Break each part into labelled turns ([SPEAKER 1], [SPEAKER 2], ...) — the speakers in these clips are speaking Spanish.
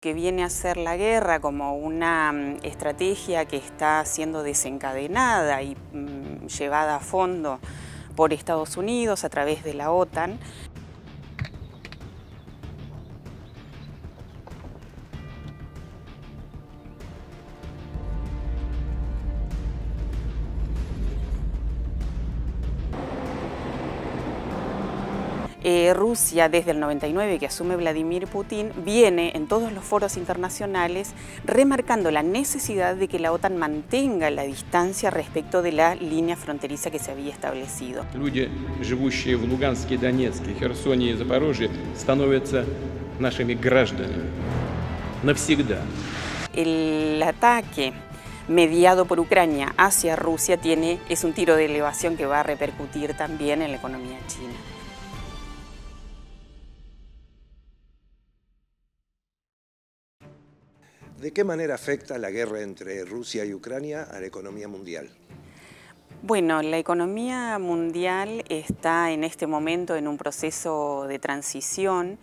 [SPEAKER 1] que viene a ser la guerra como una estrategia que está siendo desencadenada y llevada a fondo por Estados Unidos a través de la OTAN. Rusia, desde el 99 que asume Vladimir Putin, viene en todos los foros internacionales remarcando la necesidad de que la OTAN mantenga la distancia respecto de la línea fronteriza que se había establecido.
[SPEAKER 2] Люди, живущие в Луганске, Донецке, Херсоне и Запорожье, становятся нашими гражданами навсегда.
[SPEAKER 1] El ataque mediado por Ucrania hacia Rusia es un tiro de elevación que va a repercutir también en la economía china.
[SPEAKER 3] ¿De qué manera afecta la guerra entre Rusia y Ucrania a la economía mundial?
[SPEAKER 1] Bueno, la economía mundial está en este momento en un proceso de transición.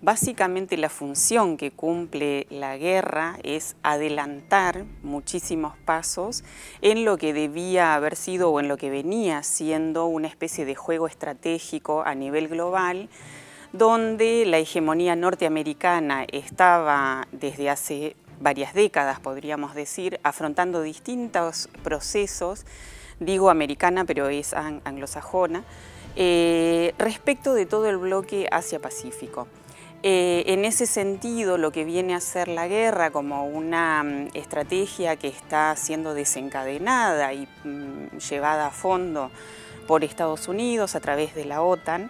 [SPEAKER 1] Básicamente la función que cumple la guerra es adelantar muchísimos pasos en lo que debía haber sido o en lo que venía siendo una especie de juego estratégico a nivel global, donde la hegemonía norteamericana estaba desde hace varias décadas, podríamos decir, afrontando distintos procesos, digo americana, pero es anglosajona, respecto de todo el bloque Asia-Pacífico. En ese sentido, lo que viene a ser la guerra como una estrategia que está siendo desencadenada y llevada a fondo por Estados Unidos a través de la OTAN,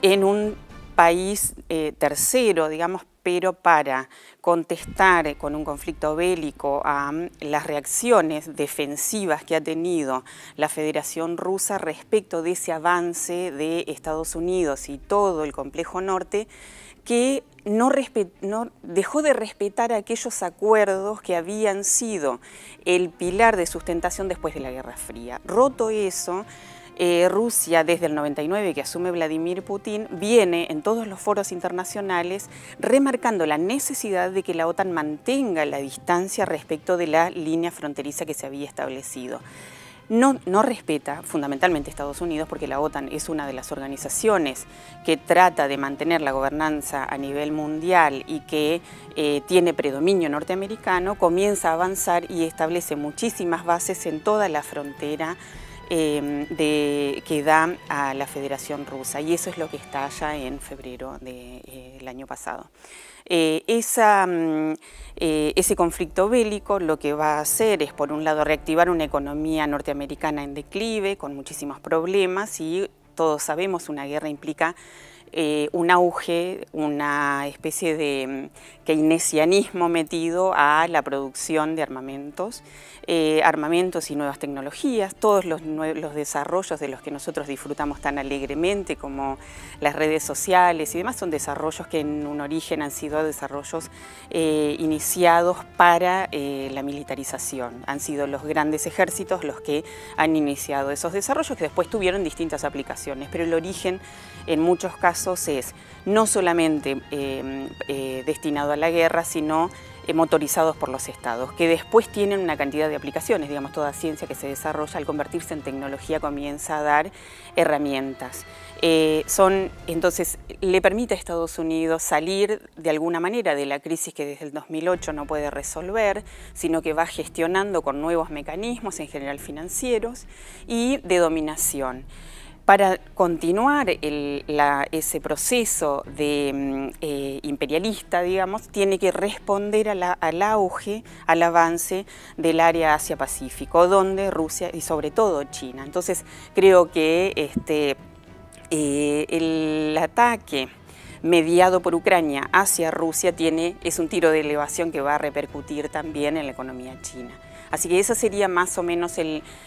[SPEAKER 1] en un país tercero, digamos, pero para contestar con un conflicto bélico a las reacciones defensivas que ha tenido la Federación Rusa respecto de ese avance de Estados Unidos y todo el complejo norte, que no dejó de respetar aquellos acuerdos que habían sido el pilar de sustentación después de la Guerra Fría. Roto eso, Rusia, desde el 99 que asume Vladimir Putin, viene en todos los foros internacionales remarcando la necesidad de que la OTAN mantenga la distancia respecto de la línea fronteriza que se había establecido. No respeta fundamentalmente Estados Unidos, porque la OTAN es una de las organizaciones que trata de mantener la gobernanza a nivel mundial y que tiene predominio norteamericano, comienza a avanzar y establece muchísimas bases en toda la frontera que da a la Federación Rusa, y eso es lo que estalla en febrero del año pasado. Ese conflicto bélico lo que va a hacer es, por un lado, reactivar una economía norteamericana en declive, con muchísimos problemas, y todos sabemos, una guerra implica un auge, una especie de keynesianismo metido a la producción de armamentos y nuevas tecnologías, todos los desarrollos de los que nosotros disfrutamos tan alegremente, como las redes sociales y demás, son desarrollos que en un origen han sido desarrollos iniciados para la militarización. Han sido los grandes ejércitos los que han iniciado esos desarrollos, que después tuvieron distintas aplicaciones, pero el origen en muchos casos es no solamente destinado a la guerra, sino motorizados por los estados, que después tienen una cantidad de aplicaciones. Digamos, toda ciencia que se desarrolla al convertirse en tecnología comienza a dar herramientas. Entonces, le permite a Estados Unidos salir de alguna manera de la crisis que desde el 2008 no puede resolver, sino que va gestionando con nuevos mecanismos, en general financieros, y de dominación. Para continuar ese proceso imperialista, digamos, tiene que responder al auge, al avance del área Asia-Pacífico, donde Rusia y sobre todo China. Entonces, creo que el ataque mediado por Ucrania hacia Rusia es un tiro de elevación que va a repercutir también en la economía china. Así que ese sería más o menos,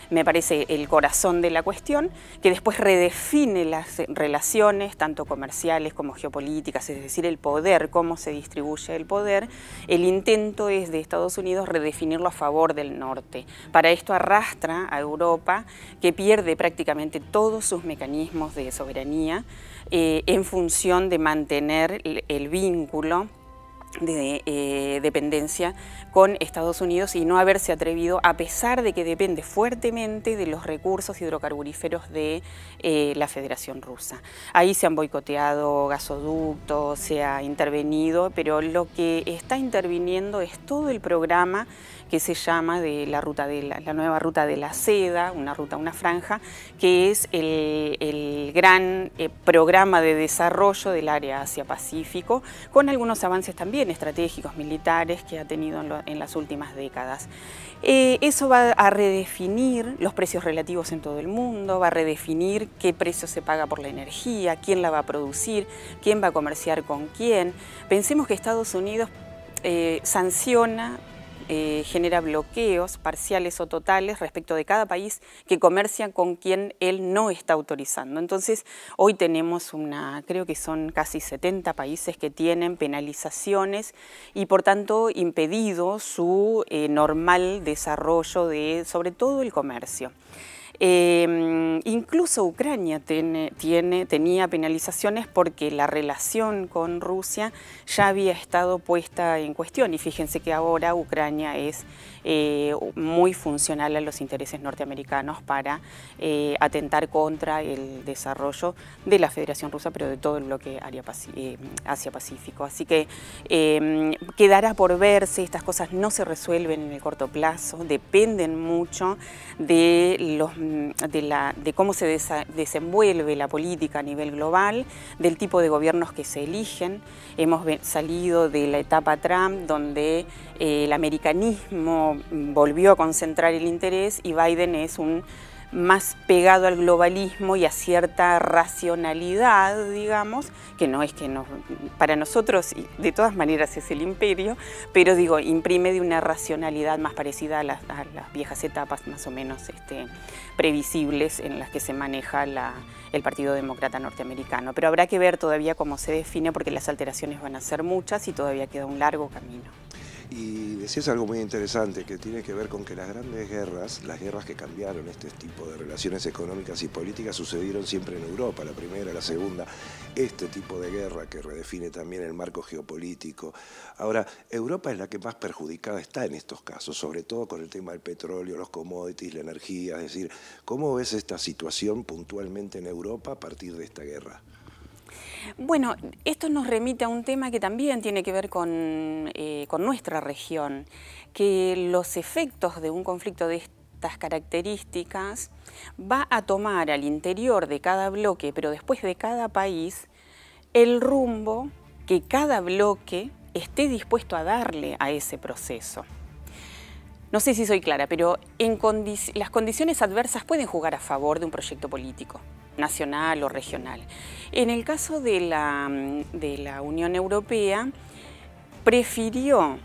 [SPEAKER 1] me parece, el corazón de la cuestión, que después redefine las relaciones, tanto comerciales como geopolíticas, es decir, el poder, cómo se distribuye el poder. El intento es de Estados Unidos redefinirlo a favor del norte. Para esto arrastra a Europa, que pierde prácticamente todos sus mecanismos de soberanía en función de mantener el vínculo dependencia con Estados Unidos y no haberse atrevido, a pesar de que depende fuertemente de los recursos hidrocarburíferos de la Federación Rusa. Ahí se han boicoteado gasoductos, se ha intervenido, pero lo que está interviniendo es todo el programa que se llama de la nueva ruta de la seda, una franja, que es el gran programa de desarrollo del área Asia-Pacífico, con algunos avances también estratégicos militares que ha tenido en las últimas décadas. Eso va a redefinir los precios relativos en todo el mundo, va a redefinir qué precio se paga por la energía, quién la va a producir, quién va a comerciar con quién. Pensemos que Estados Unidos sanciona, genera bloqueos parciales o totales respecto de cada país que comercia con quien él no está autorizando. Entonces, hoy tenemos creo que son casi 70 países que tienen penalizaciones y por tanto impedido su normal desarrollo sobre todo el comercio. Incluso Ucrania tenía penalizaciones porque la relación con Rusia ya había estado puesta en cuestión y fíjense que ahora Ucrania es muy funcional a los intereses norteamericanos para atentar contra el desarrollo de la Federación Rusa, pero de todo el bloque Asia-Pacífico. Así que quedará por verse, estas cosas no se resuelven en el corto plazo, dependen mucho de cómo se desenvuelve la política a nivel global, del tipo de gobiernos que se eligen. Hemos salido de la etapa Trump, donde el americanismo volvió a concentrar el interés y Biden es más pegado al globalismo y a cierta racionalidad, digamos, que no es que para nosotros de todas maneras es el imperio, pero digo, imprime de una racionalidad más parecida a las viejas etapas más o menos previsibles en las que se maneja el Partido Demócrata norteamericano. Pero habrá que ver todavía cómo se define porque las alteraciones van a ser muchas y todavía queda un largo camino.
[SPEAKER 3] Y decías algo muy interesante que tiene que ver con que las grandes guerras, las guerras que cambiaron este tipo de relaciones económicas y políticas sucedieron siempre en Europa, la primera, la segunda, este tipo de guerra que redefine también el marco geopolítico. Ahora, Europa es la que más perjudicada está en estos casos, sobre todo con el tema del petróleo, los commodities, la energía, es decir, ¿cómo ves esta situación puntualmente en Europa a partir de esta guerra?
[SPEAKER 1] Bueno, esto nos remite a un tema que también tiene que ver con nuestra región, que los efectos de un conflicto de estas características va a tomar al interior de cada bloque, pero después de cada país, el rumbo que cada bloque esté dispuesto a darle a ese proceso. No sé si soy clara, pero las condiciones adversas pueden jugar a favor de un proyecto político, nacional o regional. En el caso de la Unión Europea, prefirió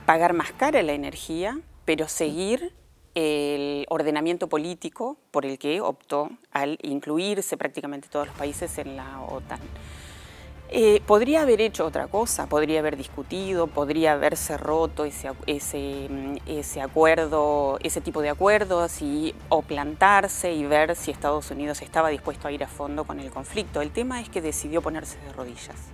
[SPEAKER 1] pagar más cara la energía, pero seguir el ordenamiento político por el que optó al incluirse prácticamente todos los países en la OTAN. Podría haber hecho otra cosa, podría haber discutido, podría haberse roto ese acuerdo, ese tipo de acuerdos o plantarse y ver si Estados Unidos estaba dispuesto a ir a fondo con el conflicto. El tema es que decidió ponerse de rodillas.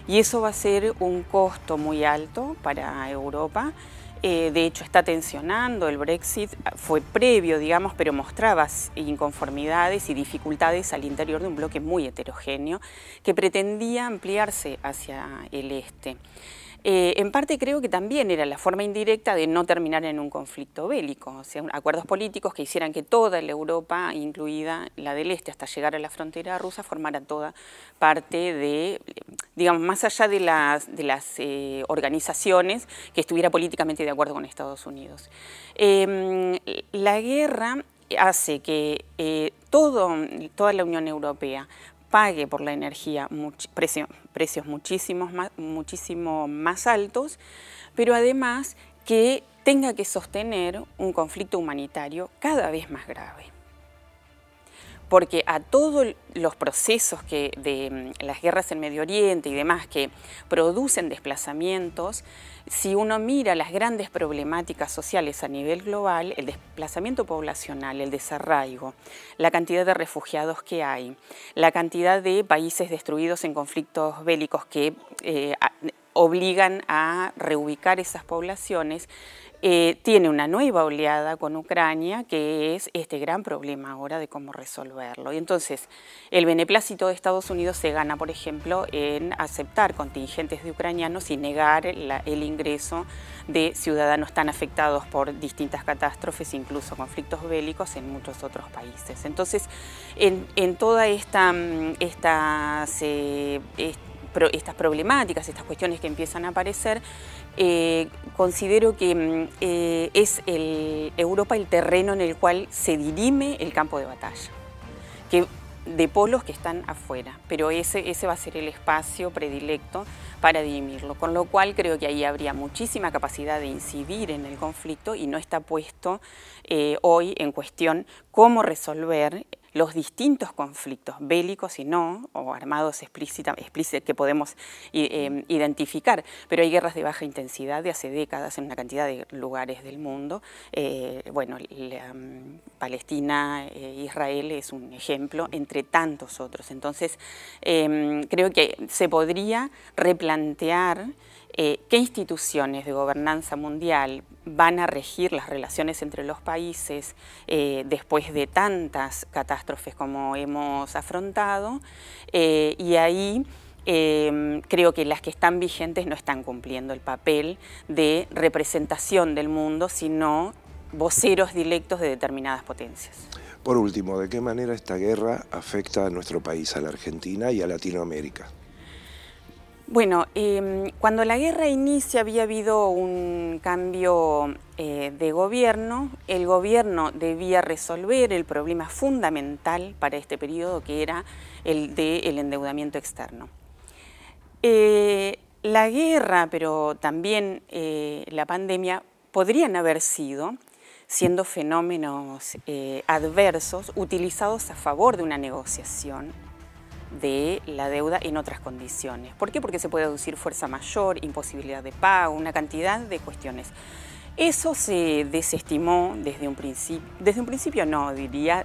[SPEAKER 1] Y eso va a ser un costo muy alto para Europa. De hecho, está tensionando, el Brexit fue previo, digamos, pero mostraba inconformidades y dificultades al interior de un bloque muy heterogéneo que pretendía ampliarse hacia el este. En parte creo que también era la forma indirecta de no terminar en un conflicto bélico, o sea, acuerdos políticos que hicieran que toda la Europa, incluida la del este hasta llegar a la frontera rusa, formara toda parte de, digamos, más allá de las organizaciones que estuviera políticamente de acuerdo con Estados Unidos. La guerra hace que toda la Unión Europea pague por la energía precios muchísimo más altos, pero además que tenga que sostener un conflicto humanitario cada vez más grave. Porque a todos los procesos de las guerras en Medio Oriente y demás que producen desplazamientos, si uno mira las grandes problemáticas sociales a nivel global, el desplazamiento poblacional, el desarraigo, la cantidad de refugiados que hay, la cantidad de países destruidos en conflictos bélicos que obligan a reubicar esas poblaciones, tiene una nueva oleada con Ucrania, que es este gran problema ahora de cómo resolverlo. Y entonces, el beneplácito de Estados Unidos se gana, por ejemplo, en aceptar contingentes de ucranianos y negar el ingreso de ciudadanos tan afectados por distintas catástrofes, incluso conflictos bélicos en muchos otros países. Entonces, en toda estas problemáticas, estas cuestiones que empiezan a aparecer, considero que es Europa el terreno en el cual se dirime el campo de batalla, de polos que están afuera, pero ese va a ser el espacio predilecto para dirimirlo, con lo cual creo que ahí habría muchísima capacidad de incidir en el conflicto y no está puesto hoy en cuestión cómo resolver los distintos conflictos bélicos y no, o armados explícitos que podemos identificar, pero hay guerras de baja intensidad de hace décadas en una cantidad de lugares del mundo. Bueno, Palestina, Israel es un ejemplo, entre tantos otros. Entonces, creo que se podría replantear qué instituciones de gobernanza mundial van a regir las relaciones entre los países después de tantas catástrofes como hemos afrontado, y ahí creo que las que están vigentes no están cumpliendo el papel de representación del mundo, sino voceros directos de determinadas potencias.
[SPEAKER 3] Por último, ¿de qué manera esta guerra afecta a nuestro país, a la Argentina y a Latinoamérica?
[SPEAKER 1] Bueno, cuando la guerra inicia había habido un cambio de gobierno. El gobierno debía resolver el problema fundamental para este periodo, que era el del endeudamiento externo. La guerra, pero también la pandemia, podrían haber siendo fenómenos adversos utilizados a favor de una negociación de la deuda en otras condiciones. ¿Por qué? Porque se puede aducir fuerza mayor, imposibilidad de pago, una cantidad de cuestiones. Eso se desestimó desde un principio no, diría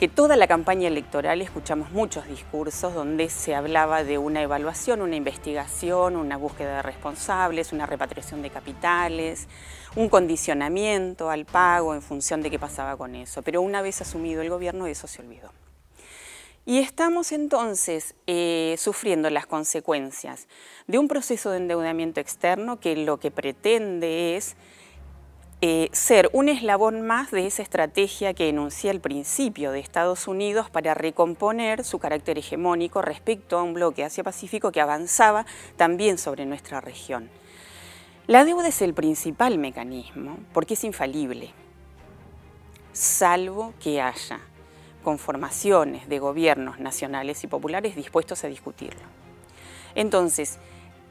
[SPEAKER 1] que toda la campaña electoral escuchamos muchos discursos donde se hablaba de una evaluación, una investigación, una búsqueda de responsables, una repatriación de capitales, un condicionamiento al pago en función de qué pasaba con eso. Pero una vez asumido el gobierno, eso se olvidó. Y estamos entonces sufriendo las consecuencias de un proceso de endeudamiento externo que lo que pretende es ser un eslabón más de esa estrategia que enuncié al principio de Estados Unidos para recomponer su carácter hegemónico respecto a un bloque Asia-Pacífico que avanzaba también sobre nuestra región. La deuda es el principal mecanismo porque es infalible, salvo que haya conformaciones de gobiernos nacionales y populares dispuestos a discutirlo. Entonces,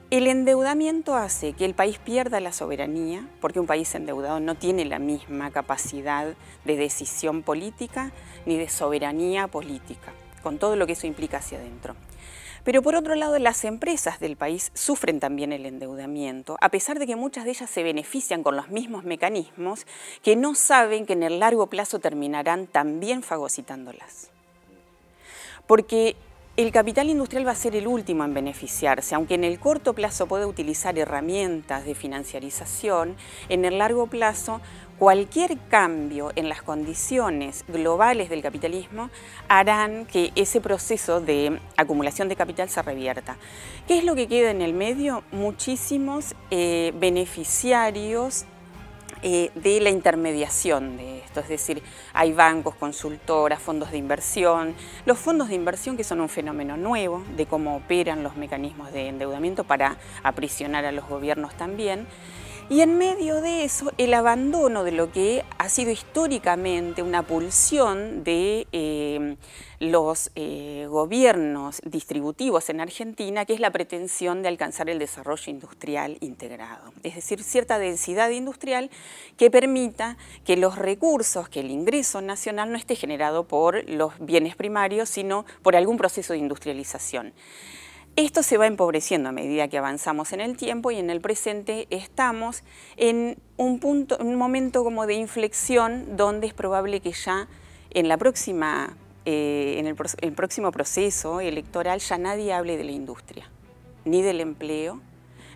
[SPEAKER 1] el endeudamiento hace que el país pierda la soberanía, porque un país endeudado no tiene la misma capacidad de decisión política ni de soberanía política, con todo lo que eso implica hacia adentro. Pero por otro lado, las empresas del país sufren también el endeudamiento, a pesar de que muchas de ellas se benefician con los mismos mecanismos que no saben que en el largo plazo terminarán también fagocitándolas. Porque el capital industrial va a ser el último en beneficiarse, aunque en el corto plazo puede utilizar herramientas de financiarización, en el largo plazo cualquier cambio en las condiciones globales del capitalismo harán que ese proceso de acumulación de capital se revierta. ¿Qué es lo que queda en el medio? Muchísimos beneficiarios de la intermediación de esto, es decir, hay bancos, consultoras, fondos de inversión. Los fondos de inversión, que son un fenómeno nuevo de cómo operan los mecanismos de endeudamiento para aprisionar a los gobiernos también. Y en medio de eso, el abandono de lo que ha sido históricamente una pulsión de los gobiernos distributivos en Argentina, que es la pretensión de alcanzar el desarrollo industrial integrado. Es decir, cierta densidad industrial que permita que los recursos, que el ingreso nacional no esté generado por los bienes primarios, sino por algún proceso de industrialización. Esto se va empobreciendo a medida que avanzamos en el tiempo y en el presente estamos en un momento como de inflexión donde es probable que ya en el próximo proceso electoral ya nadie hable de la industria, ni del empleo,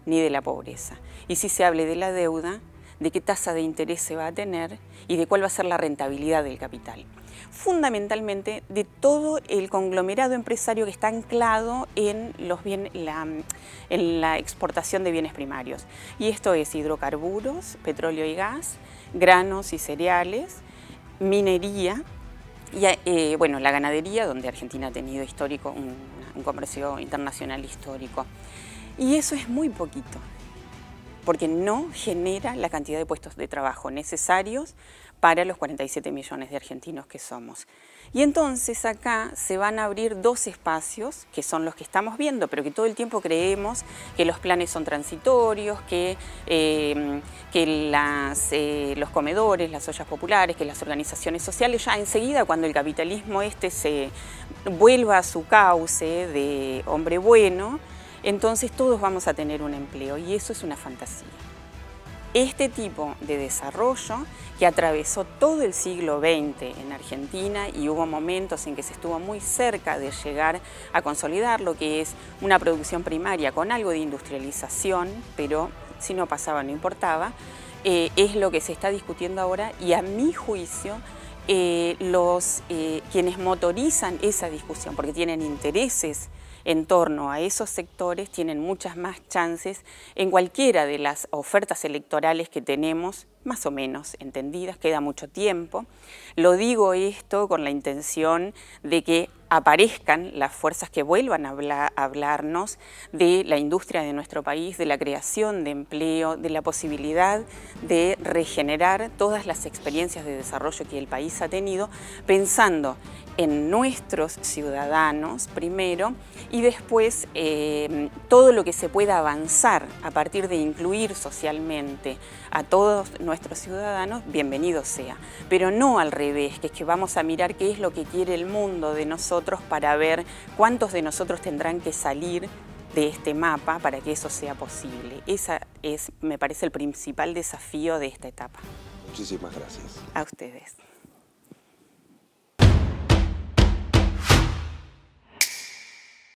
[SPEAKER 1] ni de la pobreza. Y si se hable de la deuda, de qué tasa de interés se va a tener y de cuál va a ser la rentabilidad del capital. Fundamentalmente de todo el conglomerado empresario que está anclado en la exportación de bienes primarios. Y esto es hidrocarburos, petróleo y gas, granos y cereales, minería, y bueno, la ganadería, donde Argentina ha tenido un comercio internacional histórico. Y eso es muy poquito, porque no genera la cantidad de puestos de trabajo necesarios para los 47 millones de argentinos que somos. Y entonces acá se van a abrir dos espacios, que son los que estamos viendo, pero que todo el tiempo creemos que los planes son transitorios, que los comedores, las ollas populares, que las organizaciones sociales, ya enseguida cuando el capitalismo se vuelva a su cauce de hombre bueno, entonces todos vamos a tener un empleo, y eso es una fantasía. Este tipo de desarrollo que atravesó todo el siglo XX en Argentina, y hubo momentos en que se estuvo muy cerca de llegar a consolidar lo que es una producción primaria con algo de industrialización, pero si no pasaba no importaba, es lo que se está discutiendo ahora, y a mi juicio quienes motorizan esa discusión, porque tienen intereses en torno a esos sectores, tienen muchas más chances en cualquiera de las ofertas electorales que tenemos, más o menos entendidas, queda mucho tiempo. Lo digo esto con la intención de que aparezcan las fuerzas que vuelvan a hablarnos de la industria de nuestro país, de la creación de empleo, de la posibilidad de regenerar todas las experiencias de desarrollo que el país ha tenido, pensando en nuestros ciudadanos primero, y después todo lo que se pueda avanzar a partir de incluir socialmente a todos nuestros ciudadanos, bienvenido sea. Pero no al revés, que es que vamos a mirar qué es lo que quiere el mundo de nosotros para ver cuántos de nosotros tendrán que salir de este mapa para que eso sea posible. Ese es, me parece, el principal desafío de esta etapa.
[SPEAKER 3] Muchísimas gracias.
[SPEAKER 1] A ustedes.